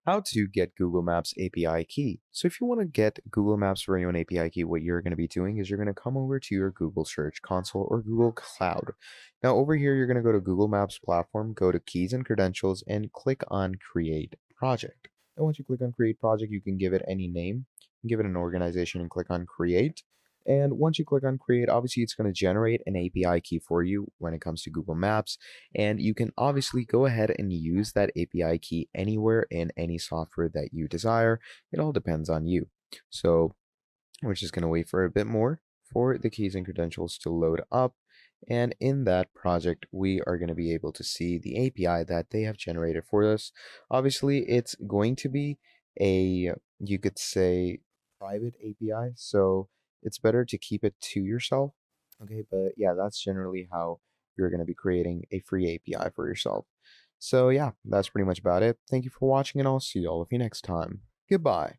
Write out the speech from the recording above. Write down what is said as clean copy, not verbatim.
how to get Google Maps API key. So if you want to get Google Maps for your own API key, what you're going to be doing is you're going to come over to your Google Search Console or Google Cloud. Now over here, you're going to go to Google Maps platform, go to Keys and Credentials, and click on Create Project. And once you click on Create Project, you can give it any name, give it an organization, and click on Create. And once you click on create, obviously it's going to generate an API key for you when it comes to Google Maps. And you can obviously go ahead and use that API key anywhere in any software that you desire. It all depends on you. So we're just going to wait for a bit more for the keys and credentials to load up. And in that project, we are going to be able to see the API that they have generated for us. Obviously, it's going to be a, you could say, private API. So it's better to keep it to yourself. Okay, but yeah, that's generally how you're going to be creating a free API for yourself. So yeah, that's pretty much about it. Thank you for watching, and I'll see all of you next time. Goodbye.